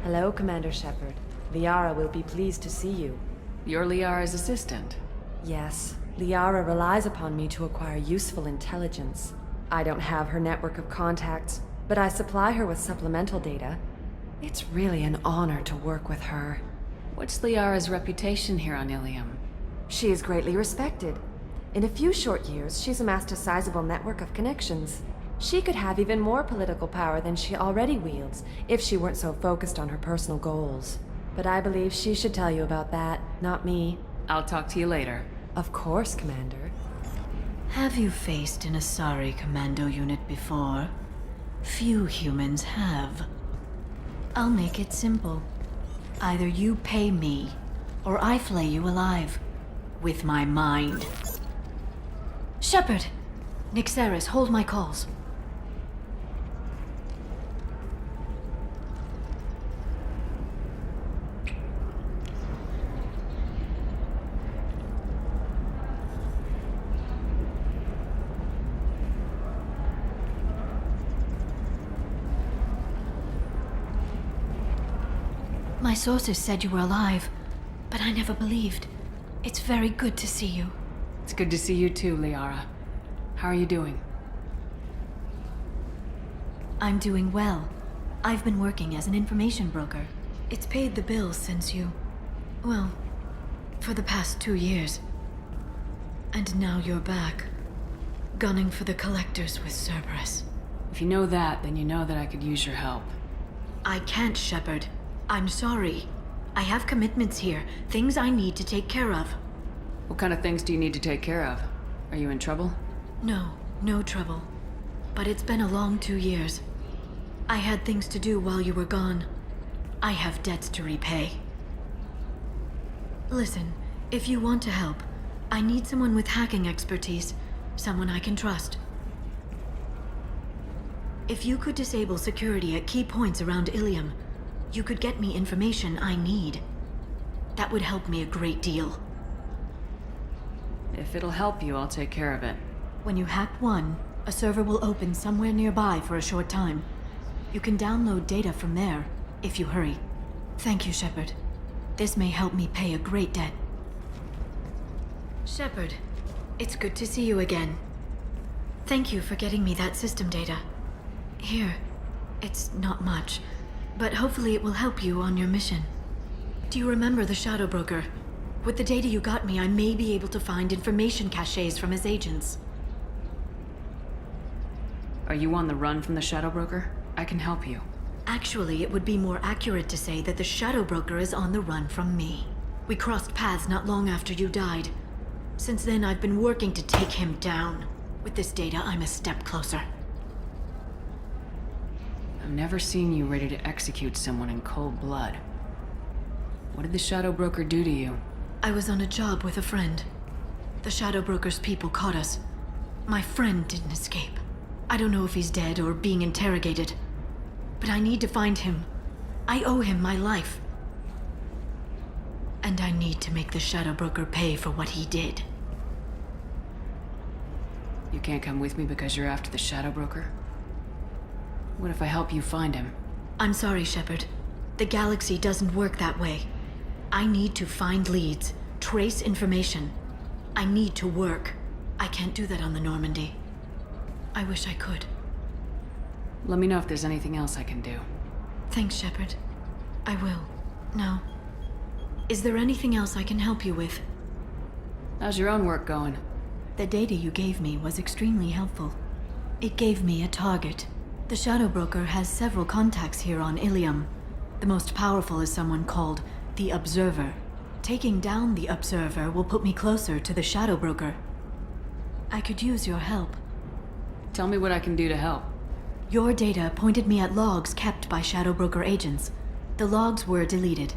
Hello, Commander Shepard. Liara will be pleased to see you. You're Liara's assistant. Yes, Liara relies upon me to acquire useful intelligence. I don't have her network of contacts, but I supply her with supplemental data. It's really an honor to work with her. What's Liara's reputation here on Ilium? She is greatly respected. In a few short years, she's amassed a sizable network of connections. She could have even more political power than she already wields if she weren't so focused on her personal goals. But I believe she should tell you about that, not me. I'll talk to you later. Of course, Commander. Have you faced an Asari commando unit before? Few humans have. I'll make it simple. Either you pay me, or I flay you alive. With my mind. Shepard! Nyxeris, hold my calls. My sources said you were alive, but I never believed. It's very good to see you. It's good to see you too, Liara. How are you doing? I'm doing well. I've been working as an information broker. It's paid the bills since you... well, for the past 2 years. And now you're back, gunning for the Collectors with Cerberus. If you know that, then you know that I could use your help. I can't, Shepard. I'm sorry. I have commitments here, things I need to take care of. What kind of things do you need to take care of? Are you in trouble? No, no trouble. But it's been a long 2 years. I had things to do while you were gone. I have debts to repay. Listen, if you want to help, I need someone with hacking expertise. Someone I can trust. If you could disable security at key points around Ilium, you could get me information I need. That would help me a great deal. If it'll help you, I'll take care of it. When you hack one, a server will open somewhere nearby for a short time. You can download data from there, if you hurry. Thank you, Shepard. This may help me pay a great debt. Shepard, it's good to see you again. Thank you for getting me that system data. Here, it's not much, but hopefully it will help you on your mission. Do you remember the Shadowbroker? With the data you got me, I may be able to find information caches from his agents. Are you on the run from the Shadowbroker? I can help you. Actually, it would be more accurate to say that the Shadowbroker is on the run from me. We crossed paths not long after you died. Since then, I've been working to take him down. With this data, I'm a step closer. I've never seen you ready to execute someone in cold blood. What did the Shadowbroker do to you? I was on a job with a friend. The Shadowbroker's people caught us. My friend didn't escape. I don't know if he's dead or being interrogated. But I need to find him. I owe him my life. And I need to make the Shadowbroker pay for what he did. You can't come with me because you're after the Shadowbroker? What if I help you find him? I'm sorry, Shepard. The galaxy doesn't work that way. I need to find leads, trace information. I need to work. I can't do that on the Normandy. I wish I could. Let me know if there's anything else I can do. Thanks, Shepard. I will. Now, is there anything else I can help you with? How's your own work going? The data you gave me was extremely helpful. It gave me a target. The Shadowbroker has several contacts here on Ilium. The most powerful is someone called the Observer. Taking down the Observer will put me closer to the Shadowbroker. I could use your help. Tell me what I can do to help. Your data pointed me at logs kept by Shadowbroker agents. The logs were deleted,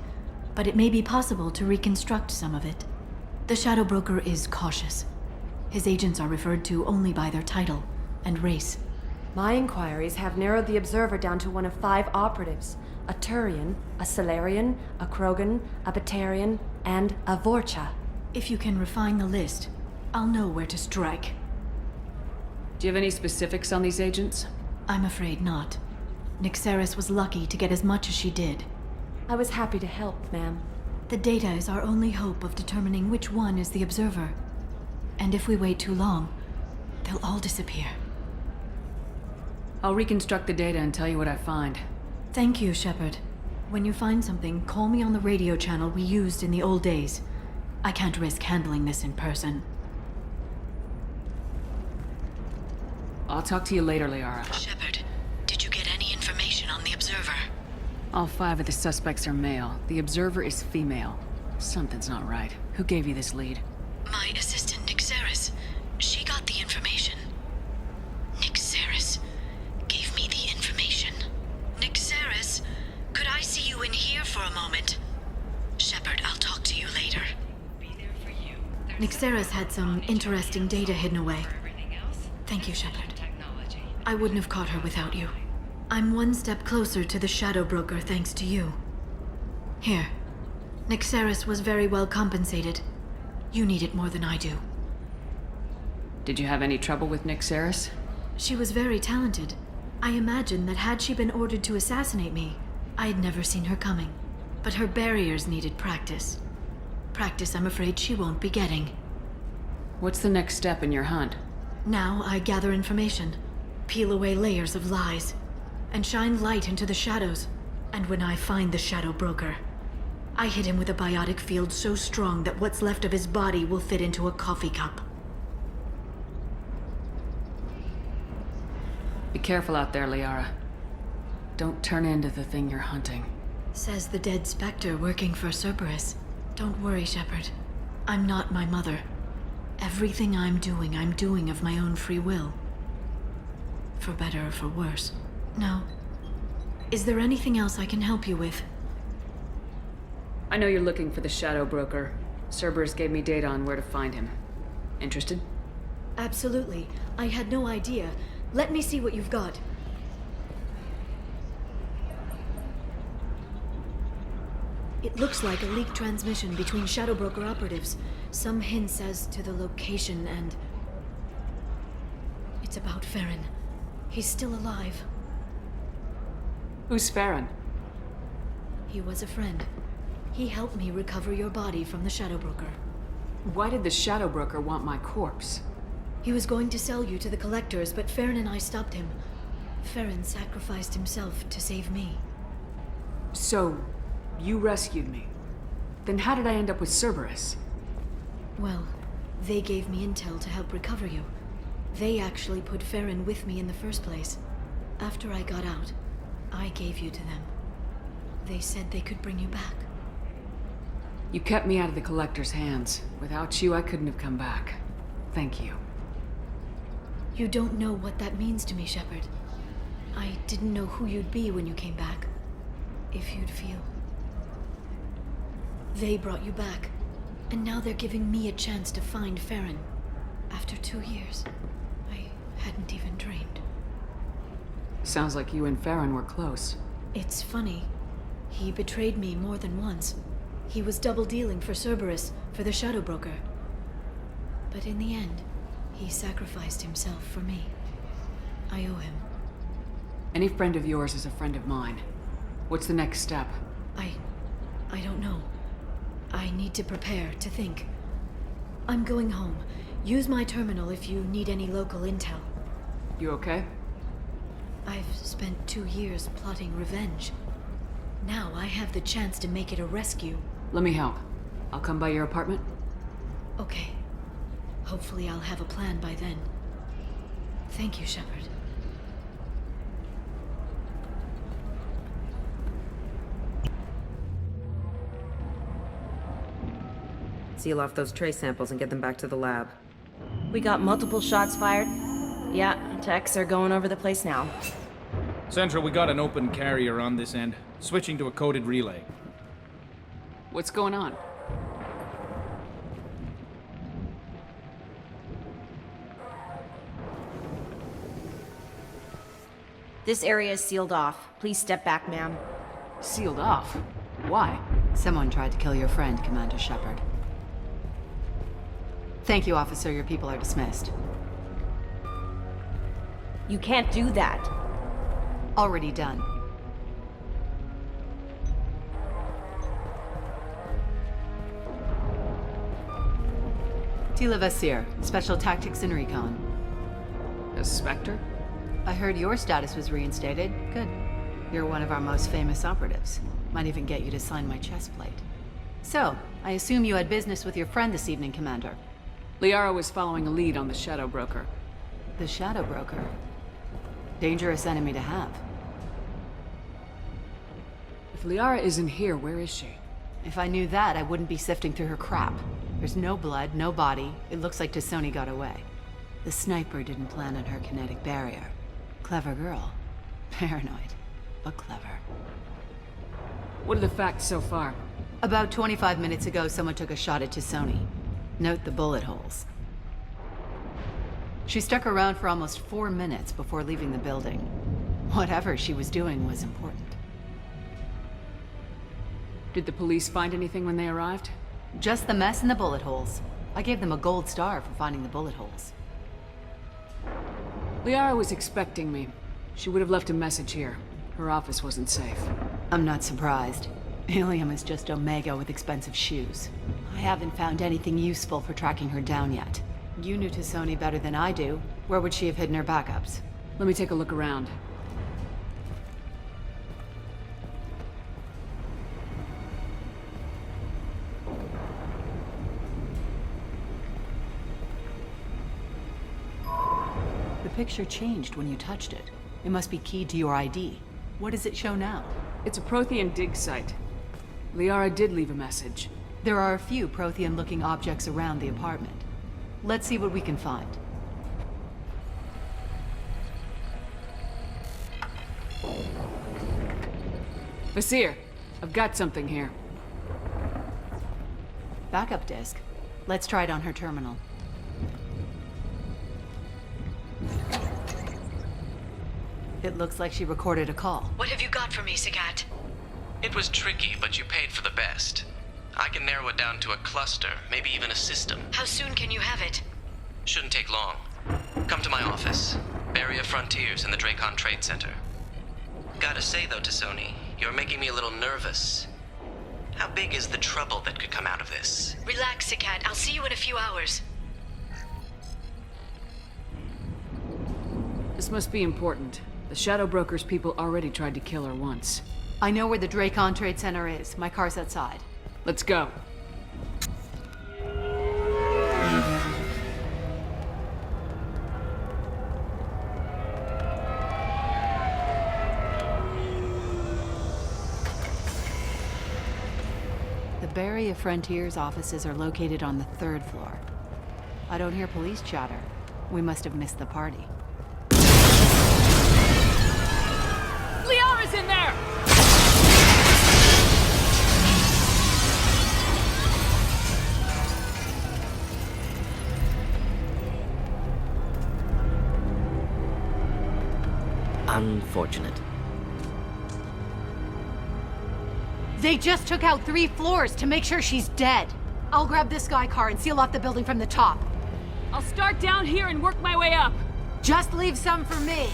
but it may be possible to reconstruct some of it. The Shadowbroker is cautious. His agents are referred to only by their title and race. My inquiries have narrowed the Observer down to one of 5 operatives. A Turian, a Solarian, a Krogan, a Batarian, and a Vorcha. If you can refine the list, I'll know where to strike. Do you have any specifics on these agents? I'm afraid not. Nyxeris was lucky to get as much as she did. I was happy to help, ma'am. The data is our only hope of determining which one is the observer. And if we wait too long, they'll all disappear. I'll reconstruct the data and tell you what I find. Thank you, Shepard. When you find something, call me on the radio channel we used in the old days. I can't risk handling this in person. I'll talk to you later, Liara. Shepard, did you get any information on the observer? All 5 of the suspects are male. The observer is female. Something's not right. Who gave you this lead? My assistant, Nyxeris. She got the information. Nyxeris gave me the information. Nyxeris, could I see you in here for a moment? Shepard, I'll talk to you later. Nyxeris had some interesting data hidden away. Thank you, Shepard. I wouldn't have caught her without you. I'm one step closer to the Shadowbroker thanks to you. Here. Nyxeris was very well compensated. You need it more than I do. Did you have any trouble with Nyxeris? She was very talented. I imagine that had she been ordered to assassinate me, I had never seen her coming. But her barriers needed practice. Practice I'm afraid she won't be getting. What's the next step in your hunt? Now I gather information, peel away layers of lies, and shine light into the shadows. And when I find the Shadowbroker, I hit him with a biotic field so strong that what's left of his body will fit into a coffee cup. Be careful out there, Liara. Don't turn into the thing you're hunting. Says the dead Spectre working for Cerberus. Don't worry, Shepard. I'm not my mother. Everything I'm doing of my own free will. For better or for worse. Now, is there anything else I can help you with? I know you're looking for the Shadowbroker. Cerberus gave me data on where to find him. Interested? Absolutely. I had no idea. Let me see what you've got. It looks like a leaked transmission between Shadowbroker operatives. Some hints as to the location and... It's about Farron. He's still alive. Who's Farron? He was a friend. He helped me recover your body from the Shadowbroker. Why did the Shadowbroker want my corpse? He was going to sell you to the Collectors, but Farron and I stopped him. Farron sacrificed himself to save me. So, you rescued me. Then how did I end up with Cerberus? Well, they gave me intel to help recover you. They actually put Farron with me in the first place. After I got out, I gave you to them. They said they could bring you back. You kept me out of the Collector's hands. Without you, I couldn't have come back. Thank you. You don't know what that means to me, Shepard. I didn't know who you'd be when you came back. If you'd feel. They brought you back, and now they're giving me a chance to find Farron. After 2 years, I hadn't even dreamed. Sounds like you and Farron were close. It's funny. He betrayed me more than once. He was double-dealing for Cerberus, for the Shadowbroker. But in the end, he sacrificed himself for me. I owe him. Any friend of yours is a friend of mine. What's the next step? I don't know. I need to prepare, to think. I'm going home. Use my terminal if you need any local intel. You okay? I've spent 2 years plotting revenge. Now I have the chance to make it a rescue. Let me help. I'll come by your apartment. Okay. Hopefully I'll have a plan by then. Thank you, Shepard. Seal off those trace samples and get them back to the lab. We got multiple shots fired. Yeah, techs are going over the place now. Central, we got an open carrier on this end. Switching to a coded relay. What's going on? This area is sealed off. Please step back, ma'am. Sealed off? Why? Someone tried to kill your friend, Commander Shepard. Thank you, officer. Your people are dismissed. You can't do that. Already done. Tila Vasir, Special Tactics and Recon. A Spectre? I heard your status was reinstated. Good. You're one of our most famous operatives. Might even get you to sign my chest plate. So, I assume you had business with your friend this evening, Commander. Liara was following a lead on the Shadowbroker. The Shadowbroker. Dangerous enemy to have. If Liara isn't here, where is she? If I knew that, I wouldn't be sifting through her crap. There's no blood, no body. It looks like T'Soni got away. The sniper didn't plan on her kinetic barrier. Clever girl. Paranoid, but clever. What are the facts so far? About 25 minutes ago, someone took a shot at T'Soni. Note the bullet holes. She stuck around for almost 4 minutes before leaving the building. Whatever she was doing was important. Did the police find anything when they arrived? Just the mess and the bullet holes. I gave them a gold star for finding the bullet holes. Liara was expecting me. She would have left a message here. Her office wasn't safe. I'm not surprised. Ilium is just Omega with expensive shoes. I haven't found anything useful for tracking her down yet. You knew T'Soni better than I do. Where would she have hidden her backups? Let me take a look around. The picture changed when you touched it. It must be keyed to your ID. What does it show now? It's a Prothean dig site. Liara did leave a message. There are a few Prothean-looking objects around the apartment. Let's see what we can find. Vasir, I've got something here. Backup disk. Let's try it on her terminal. It looks like she recorded a call. What have you got for me, Sagat? It was tricky, but you paid for the best. I can narrow it down to a cluster, maybe even a system. How soon can you have it? Shouldn't take long. Come to my office. Barrier Frontiers in the Dracon Trade Center. Gotta say though, T'Soni, you're making me a little nervous. How big is the trouble that could come out of this? Relax, Sagat. I'll see you in a few hours. This must be important. The Shadowbroker's people already tried to kill her once. I know where the Dracon Trade Center is. My car's outside. Let's go. The Barrier Frontiers offices are located on the 3rd floor. I don't hear police chatter. We must have missed the party. Liara's in there! Unfortunate. They just took out 3 floors to make sure she's dead. I'll grab this Sky car and seal off the building from the top. I'll start down here and work my way up. Just leave some for me.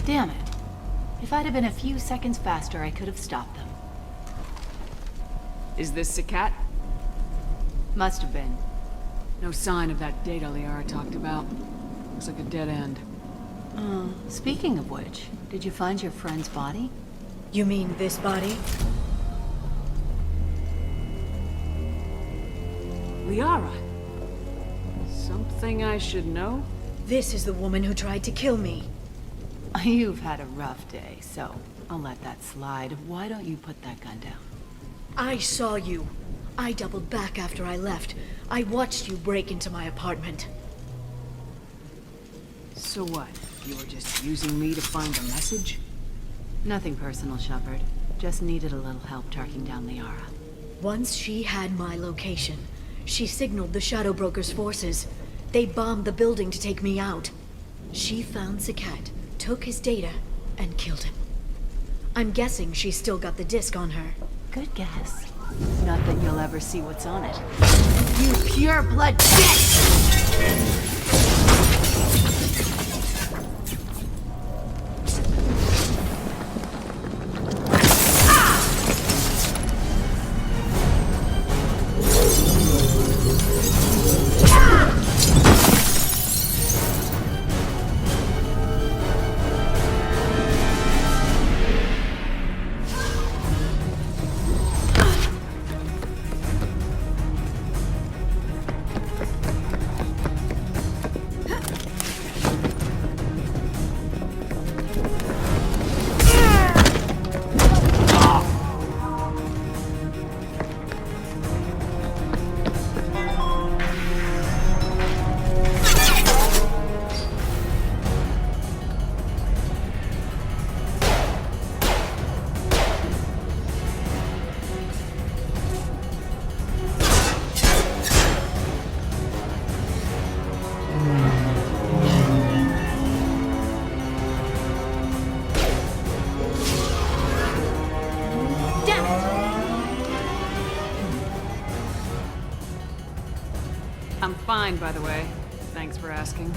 Damn it. If I'd have been a few seconds faster, I could have stopped them. Is this Sagat? Must have been. No sign of that data Liara talked about. Looks like a dead end. Speaking of which, did you find your friend's body? You mean this body? Liara? Something I should know? This is the woman who tried to kill me. You've had a rough day, so I'll let that slide. Why don't you put that gun down? I saw you. I doubled back after I left. I watched you break into my apartment. So what? You were just using me to find a message? Nothing personal, Shepard. Just needed a little help tracking down Liara. Once she had my location, she signaled the Shadowbroker's forces. They bombed the building to take me out. She found Sakat, took his data, and killed him. I'm guessing she's still got the disc on her. Good guess. Not that you'll ever see what's on it. You pure blood bitch! I'm fine, by the way. Thanks for asking.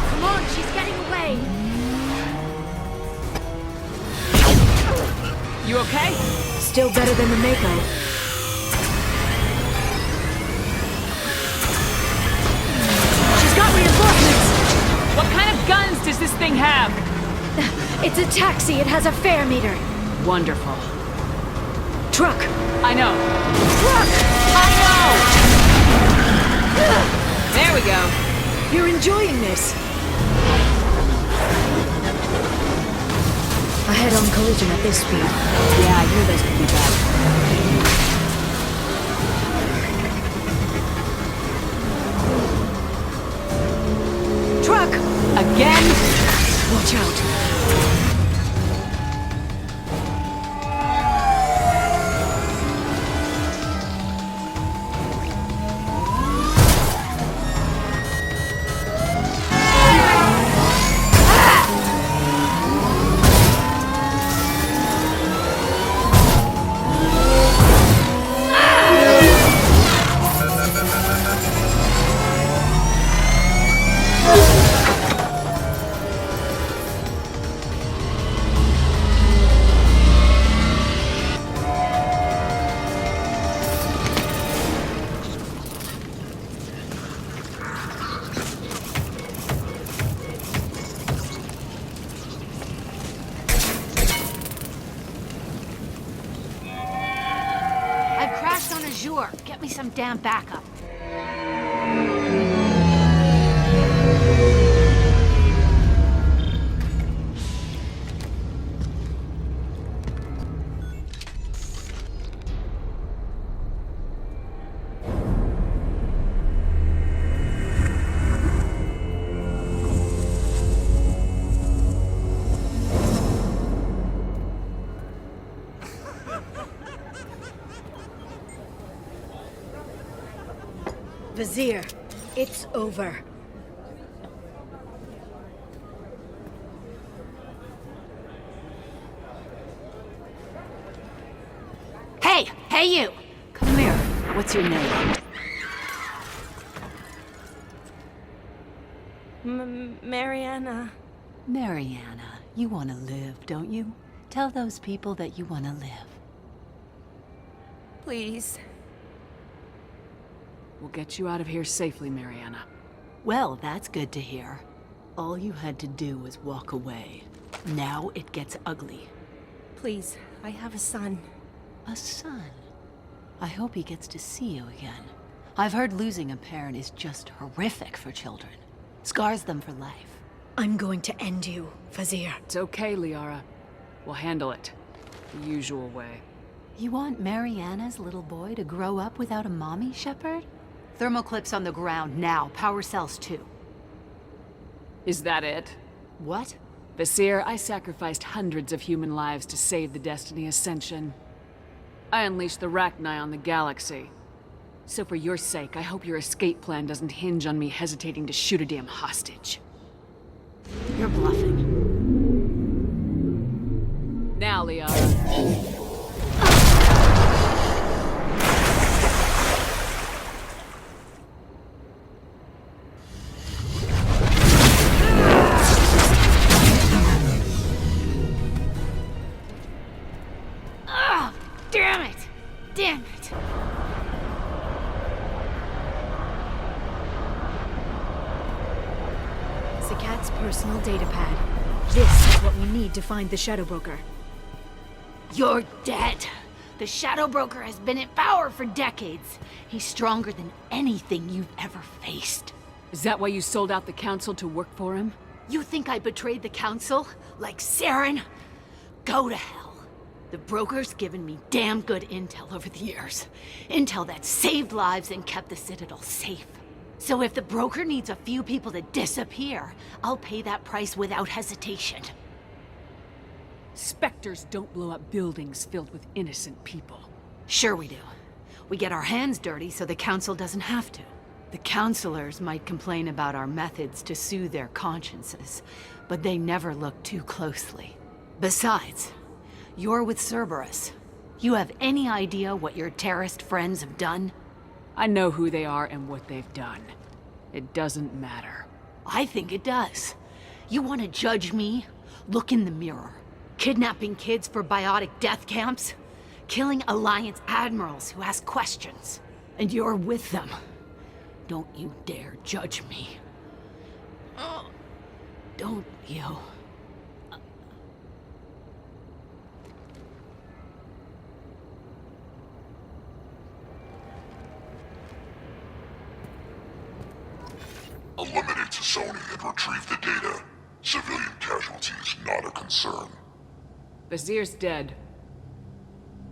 Come on, she's getting away! You okay? Still better than the Mako. She's got reinforcements! What kind of guns does this thing have? It's a taxi, it has a fare meter. Wonderful. Truck! I know. Truck! I know! There we go. You're enjoying this. A head-on collision at this speed. Yeah, I knew this could be bad. Truck! Again? Watch out. I've crashed on Azure. Get me some damn backup. Vizier, it's over. Hey you! Come here. What's your name? Mariana. Mariana. You want to live, don't you? Tell those people that you want to live. Please. We'll get you out of here safely, Mariana. Well, that's good to hear. All you had to do was walk away. Now it gets ugly. Please, I have a son. A son. I hope he gets to see you again. I've heard losing a parent is just horrific for children. Scars them for life. I'm going to end you, Vizier. It's okay, Liara. We'll handle it. The usual way. You want Mariana's little boy to grow up without a mommy, Shepard? Thermal clips on the ground now. Power cells too. Is that it? What? Vizier, I sacrificed hundreds of human lives to save the Destiny Ascension. I unleashed the Rachni on the galaxy. So for your sake, I hope your escape plan doesn't hinge on me hesitating to shoot a damn hostage. You're bluffing. Now, Liara. Damn it! Damn it! Zakat's personal data pad. This is what we need to find the Shadowbroker. You're dead. The Shadowbroker has been in power for decades. He's stronger than anything you've ever faced. Is that why you sold out the Council to work for him? You think I betrayed the Council? Like Saren? Go to hell. The Broker's given me damn good intel over the years. Intel that saved lives and kept the Citadel safe. So if the Broker needs a few people to disappear, I'll pay that price without hesitation. Spectres don't blow up buildings filled with innocent people. Sure we do. We get our hands dirty so the Council doesn't have to. The Councilors might complain about our methods to soothe their consciences, but they never look too closely. Besides, you're with Cerberus. You have any idea what your terrorist friends have done? I know who they are and what they've done. It doesn't matter. I think it does. You want to judge me? Look in the mirror. Kidnapping kids for biotic death camps? Killing Alliance admirals who ask questions. And you're with them. Don't you dare judge me. Don't you? Eliminate Sony and retrieve the data. Civilian casualties not a concern. Vizier's dead.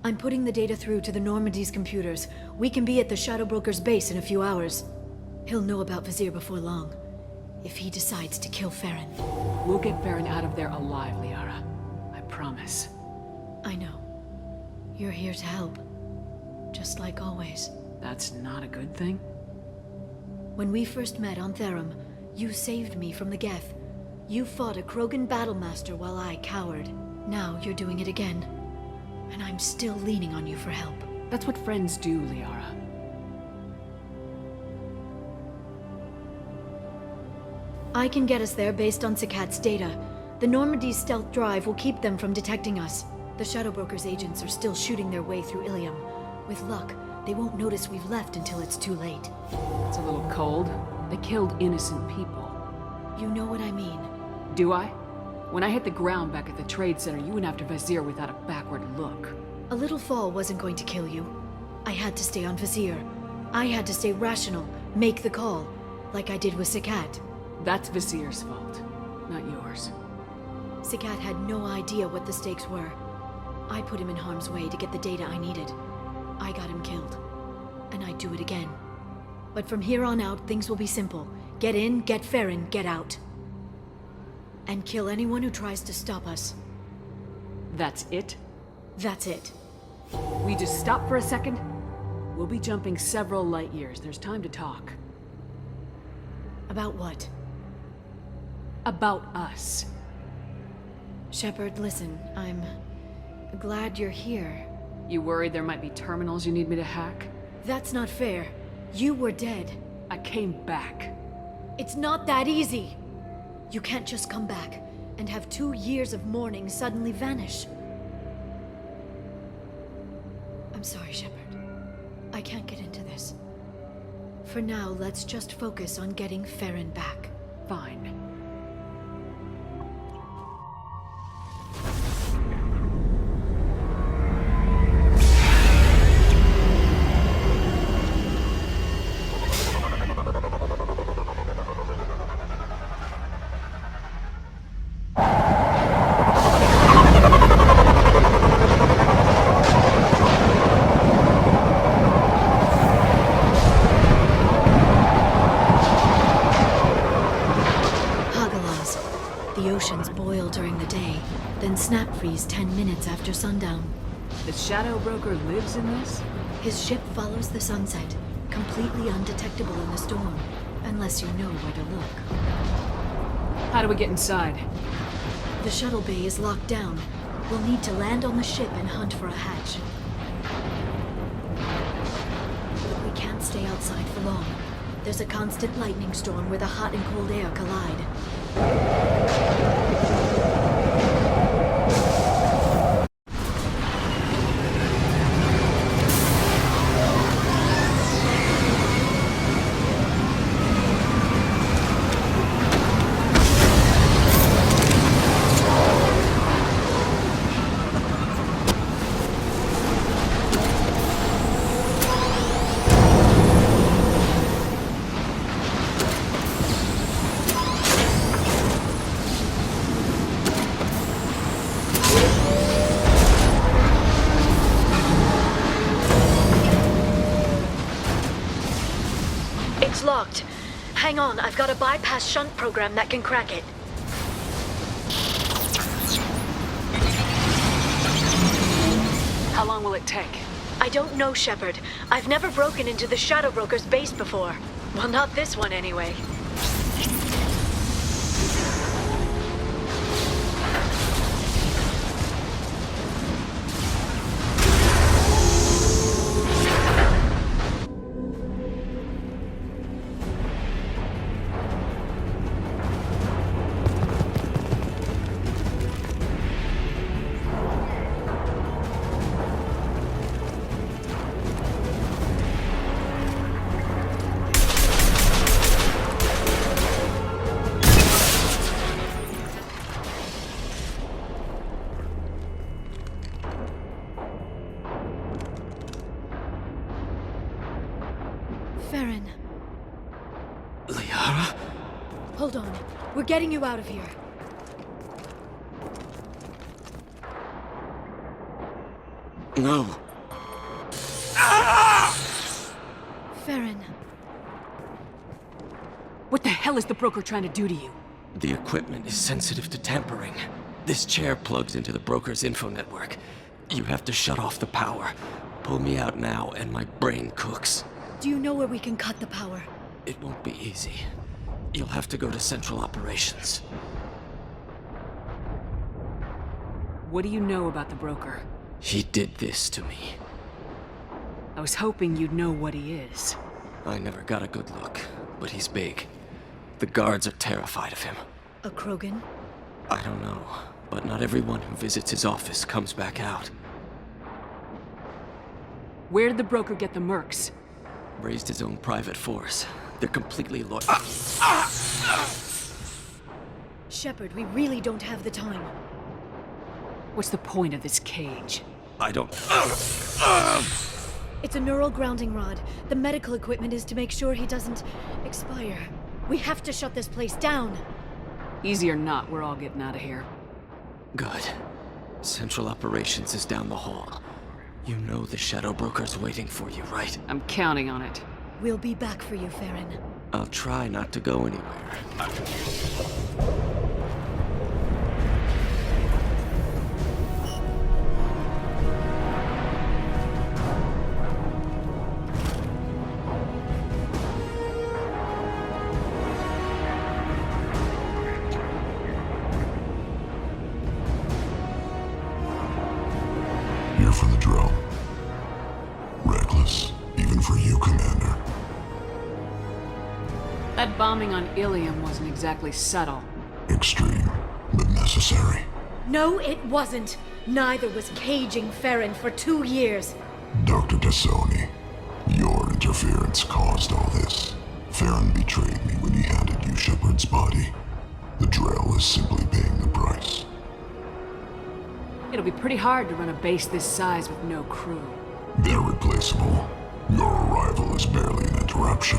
I'm putting the data through to the Normandy's computers. We can be at the Shadowbroker's base in a few hours. He'll know about Vizier before long. If he decides to kill Farron. We'll get Farron out of there alive, Liara. I promise. I know. You're here to help. Just like always. That's not a good thing? When we first met on Therum, you saved me from the Geth. You fought a Krogan battlemaster while I cowered. Now you're doing it again. And I'm still leaning on you for help. That's what friends do, Liara. I can get us there based on Zakat's data. The Normandy's stealth drive will keep them from detecting us. The Shadowbroker's agents are still shooting their way through Ilium. With luck, they won't notice we've left until it's too late. It's a little cold. They killed innocent people. You know what I mean. Do I? When I hit the ground back at the trade center, you went after Vizier without a backward look. A little fall wasn't going to kill you. I had to stay on Vizier. I had to stay rational, make the call, like I did with Zakat. That's Vizier's fault, not yours. Zakat had no idea what the stakes were. I put him in harm's way to get the data I needed. I got him killed. And I'd do it again. But from here on out, things will be simple. Get in, get Farron, get out. And kill anyone who tries to stop us. That's it? That's it. We just stop for a second? We'll be jumping several light years. There's time to talk. About what? About us. Shepard, listen, I'm glad you're here. You worried there might be terminals you need me to hack? That's not fair. You were dead. I came back. It's not that easy. You can't just come back and have 2 years of mourning suddenly vanish. I'm sorry, Shepard. I can't get into this. For now, let's just focus on getting Farron back. Fine. snap freeze 10 minutes after sundown. The Shadowbroker lives in this? His ship follows the sunset, completely undetectable in the storm, unless you know where to look. How do we get inside? The shuttle bay is locked down. We'll need to land on the ship and hunt for a hatch. But we can't stay outside for long. There's a constant lightning storm where the hot and cold air collide. It's locked. Hang on, I've got a bypass shunt program that can crack it. How long will it take? I don't know, Shepard. I've never broken into the Shadowbroker's base before. Well, not this one anyway. Farron. Liara? Hold on. We're getting you out of here. No. Farron. What the hell is the broker trying to do to you? The equipment is sensitive to tampering. This chair plugs into the broker's info network. You have to shut off the power. Pull me out now, and my brain cooks. Do you know where we can cut the power? It won't be easy. You'll have to go to Central Operations. What do you know about the broker? He did this to me. I was hoping you'd know what he is. I never got a good look, but he's big. The guards are terrified of him. A Krogan? I don't know, but not everyone who visits his office comes back out. Where did the broker get the mercs? Raised his own private force. They're completely loyal. Shepard, we really don't have the time. What's the point of this cage? I don't... It's a neural grounding rod. The medical equipment is to make sure he doesn't expire. We have to shut this place down. Easy or not, we're all getting out of here. Good. Central Operations is down the hall. You know the Shadowbroker's waiting for you, right? I'm counting on it. We'll be back for you, Farron. I'll try not to go anywhere. Here for the drill. Reckless, even for you, Commander. That bombing on Ilium wasn't exactly subtle. Extreme, but necessary. No, it wasn't. Neither was caging Farron for 2 years. Dr. Tassoni, your interference caused all this. Farron betrayed me when he handed you Shepard's body. The Drell is simply paying the price. It'll be pretty hard to run a base this size with no crew. They're replaceable. Your arrival is barely an interruption.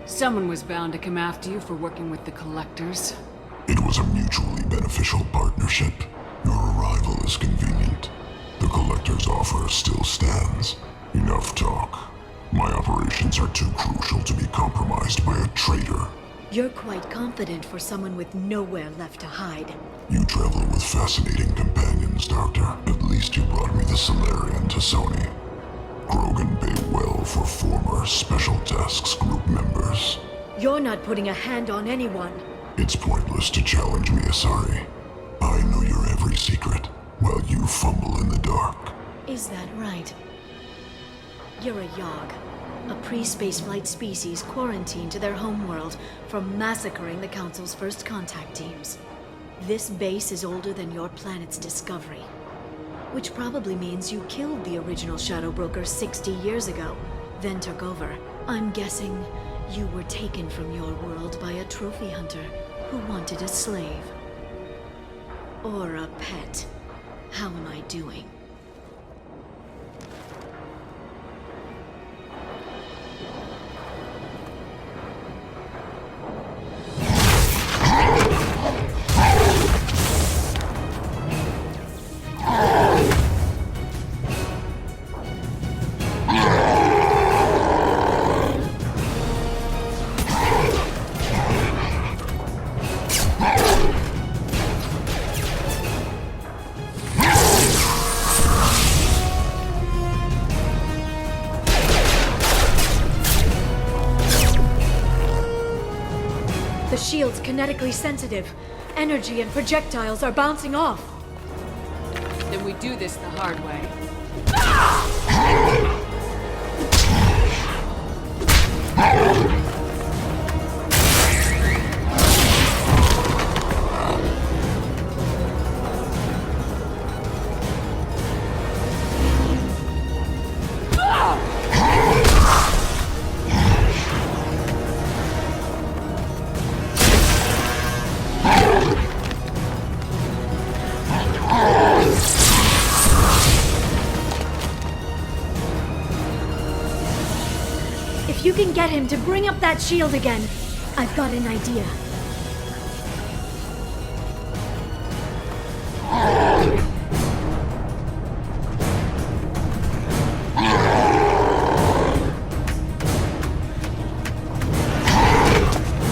Someone was bound to come after you for working with the Collectors. It was a mutually beneficial partnership. Your arrival is convenient. The Collector's offer still stands. Enough talk. My operations are too crucial to be compromised by a traitor. You're quite confident for someone with nowhere left to hide. You travel with fascinating companions, Doctor. At least you brought me the Solarian to Sony. Krogan pay well for former Special Tasks Group members. You're not putting a hand on anyone. It's pointless to challenge me, Asari. I know your every secret, while you fumble in the dark. Is that right? You're a Yogg, a pre-spaceflight species quarantined to their homeworld for massacring the Council's first contact teams. This base is older than your planet's discovery, which probably means you killed the original Shadowbroker 60 years ago, then took over. I'm guessing you were taken from your world by a trophy hunter who wanted a slave. Or a pet. How am I doing? The shield's kinetically sensitive. Energy and projectiles are bouncing off. Then we do this the hard way. If you can get him to bring up that shield again, I've got an idea.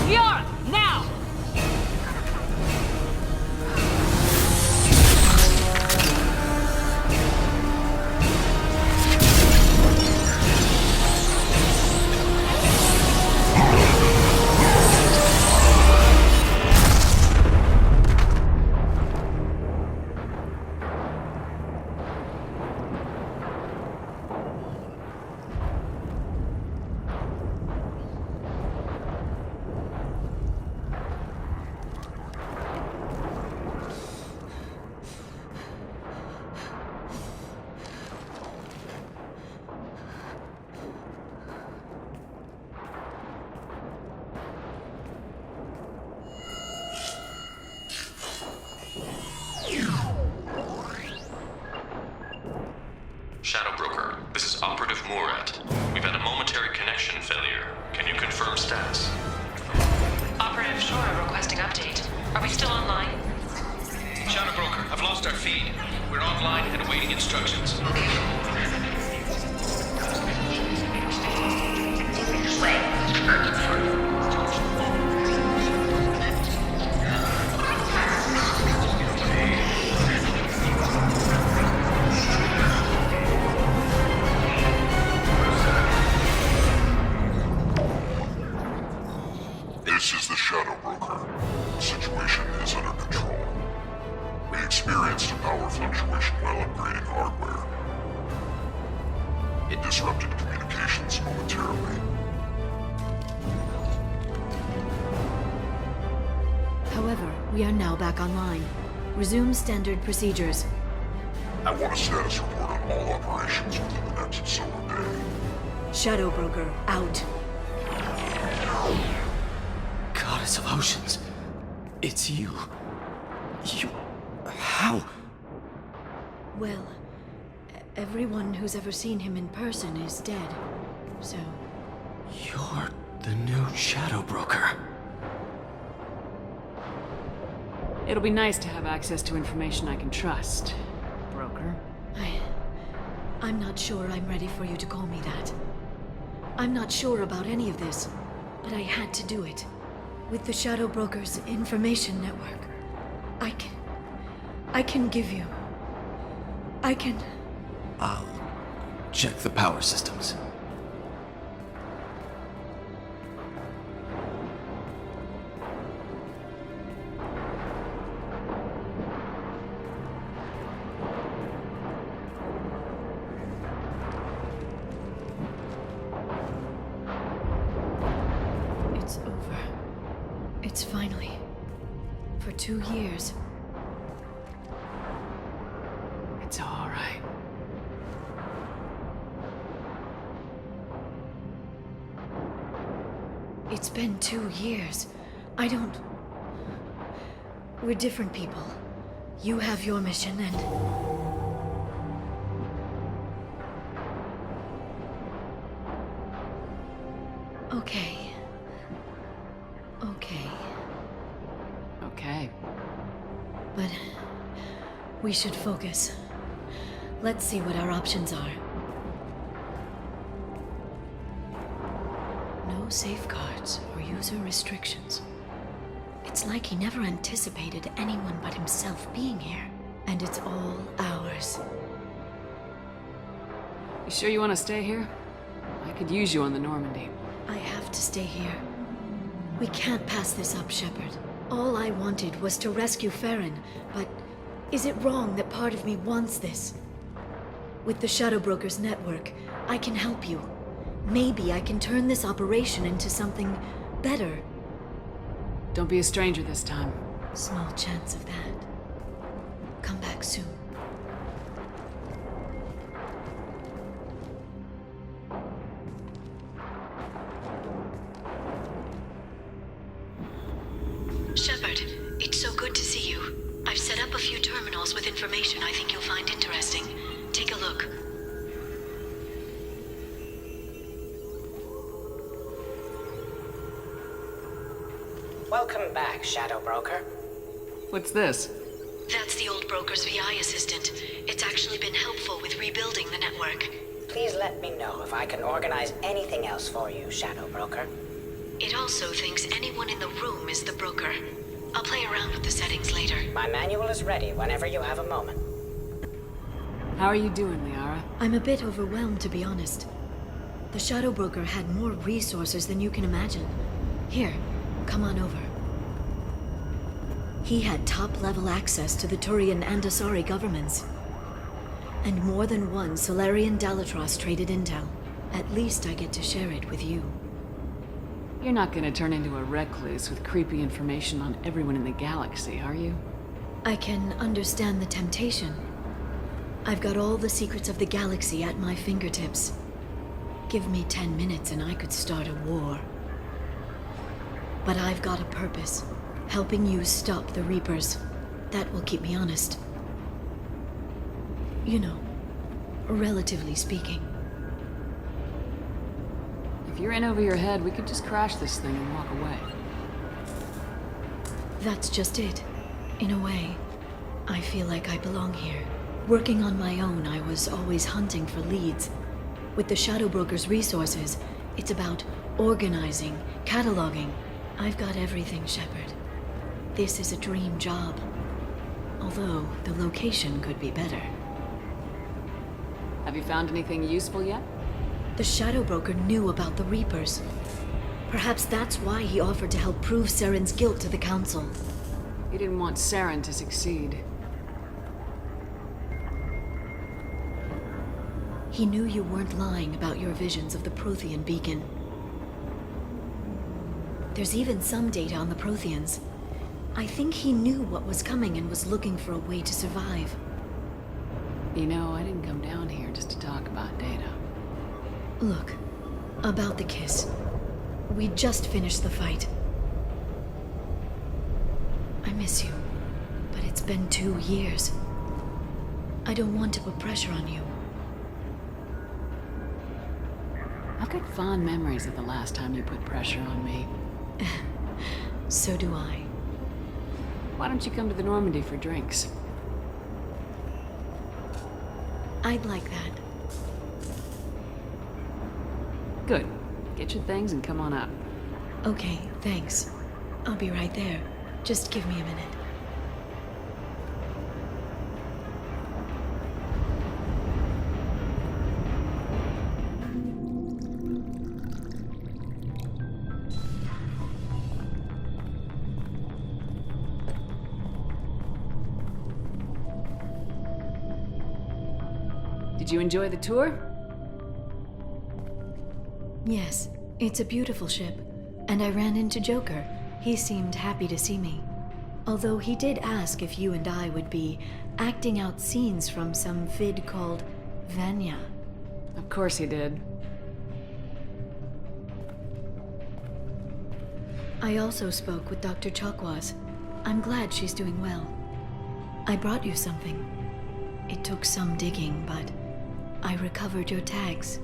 Liara, now! Shadowbroker, this is Operative Murat. We've had a momentary connection failure. Can you confirm status? Operative Shora requesting update. Are we still online? Shadowbroker, I've lost our feed. We're online and awaiting instructions. This is the Shadowbroker. The situation is under control. We experienced a power fluctuation while upgrading hardware. It disrupted communications momentarily. However, we are now back online. Resume standard procedures. I want a status report on all operations within the next solar day. Shadowbroker, out. Goddess of Oceans. It's you. You... How? Well, everyone who's ever seen him in person is dead. So, You're the new Shadowbroker. It'll be nice to have access to information I can trust, Broker. I'm not sure I'm ready for you to call me that. I'm not sure about any of this, but I had to do it. With the Shadowbroker's information network, I can give you... I'll check the power systems. It's over. It's finally. For 2 years. It's all right. It's been 2 years. I don't... We're different people. You have your mission and... Okay. Okay. Okay. But... we should focus. Let's see what our options are. No safeguards or user restrictions. It's like he never anticipated anyone but himself being here. And it's all ours. You sure you want to stay here? I could use you on the Normandy. I have to stay here. We can't pass this up, Shepard. All I wanted was to rescue Farron, but is it wrong that part of me wants this? With the Shadowbroker's network, I can help you. Maybe I can turn this operation into something better. Don't be a stranger this time. Small chance of that. Come back soon. Shepard, it's so good to see you. I've set up a few terminals with information I think you'll find interesting. Take a look. Welcome back, Shadowbroker. What's this? That's the old broker's VI assistant. It's actually been helpful with rebuilding the network. Please let me know if I can organize anything else for you, Shadowbroker. It also thinks anyone in the room is the broker. I'll play around with the settings later. My manual is ready whenever you have a moment. How are you doing, Liara? I'm a bit overwhelmed, to be honest. The Shadowbroker had more resources than you can imagine. Here, come on over. He had top-level access to the Turian and Asari governments. And more than one Solarian Dalatros traded intel. At least I get to share it with you. You're not gonna turn into a recluse with creepy information on everyone in the galaxy, are you? I can understand the temptation. I've got all the secrets of the galaxy at my fingertips. Give me 10 minutes and I could start a war. But I've got a purpose. Helping you stop the Reapers. That will keep me honest. You know, relatively speaking. If you're in over your head, we could just crash this thing and walk away. That's just it. In a way, I feel like I belong here. Working on my own, I was always hunting for leads. With the Shadowbroker's resources, it's about organizing, cataloging. I've got everything, Shepard. This is a dream job. Although, the location could be better. Have you found anything useful yet? The Shadowbroker knew about the Reapers. Perhaps that's why he offered to help prove Saren's guilt to the Council. He didn't want Saren to succeed. He knew you weren't lying about your visions of the Prothean beacon. There's even some data on the Protheans. I think he knew what was coming and was looking for a way to survive. You know, I didn't come down here just to talk about data. Look, about the kiss. We just finished the fight. I miss you, but it's been 2 years. I don't want to put pressure on you. I've got fond memories of the last time you put pressure on me. So do I. Why don't you come to the Normandy for drinks? I'd like that. Good. Get your things and come on up. Okay, thanks. I'll be right there. Just give me a minute. Did you enjoy the tour? Yes, it's a beautiful ship. And I ran into Joker. He seemed happy to see me. Although he did ask if you and I would be acting out scenes from some vid called Vanya. Of course he did. I also spoke with Dr. Chakwas. I'm glad she's doing well. I brought you something. It took some digging, but I recovered your tags.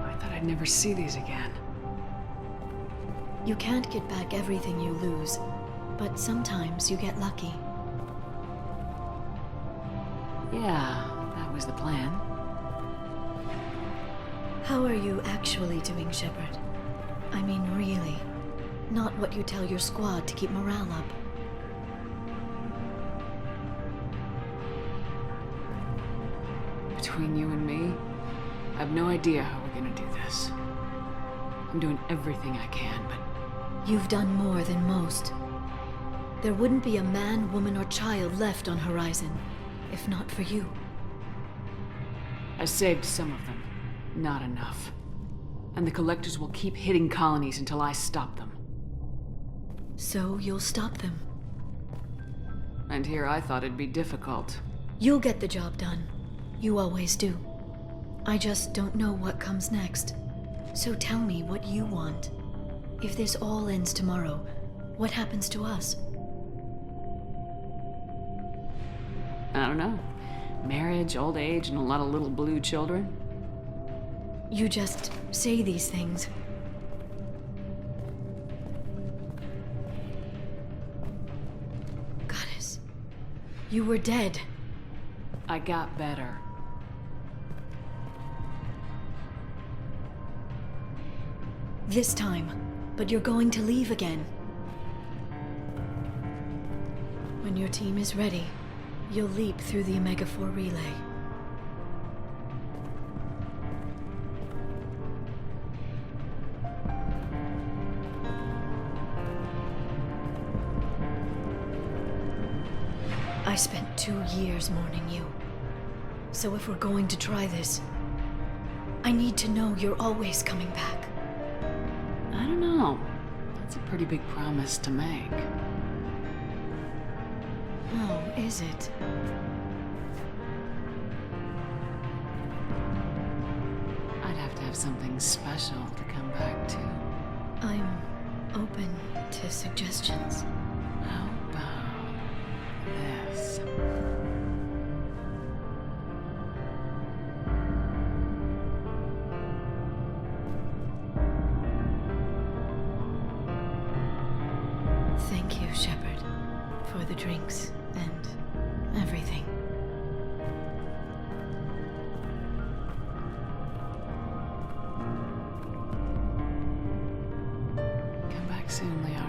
I thought I'd never see these again. You can't get back everything you lose, but sometimes you get lucky. Yeah, that was the plan. How are you actually doing, Shepard? I mean, really. Not what you tell your squad to keep morale up. Between you and me, I have no idea how we're gonna do this. I'm doing everything I can, but... You've done more than most. There wouldn't be a man, woman, or child left on Horizon, if not for you. I saved some of them. Not enough. And the Collectors will keep hitting colonies until I stop them. So you'll stop them. And here I thought it'd be difficult. You'll get the job done. You always do. I just don't know what comes next. So tell me what you want. If this all ends tomorrow, what happens to us? I don't know. Marriage, old age, and a lot of little blue children? You just say these things. Goddess, you were dead. I got better. This time, but you're going to leave again. When your team is ready, you'll leap through the Omega-4 relay. I spent 2 years mourning you. So if we're going to try this, I need to know you're always coming back. I don't know. That's a pretty big promise to make. Oh, is it? I'd have to have something special to come back to. I'm open to suggestions. How about this? Thank you, Shepard, for the drinks and everything. Come back soon, Liara.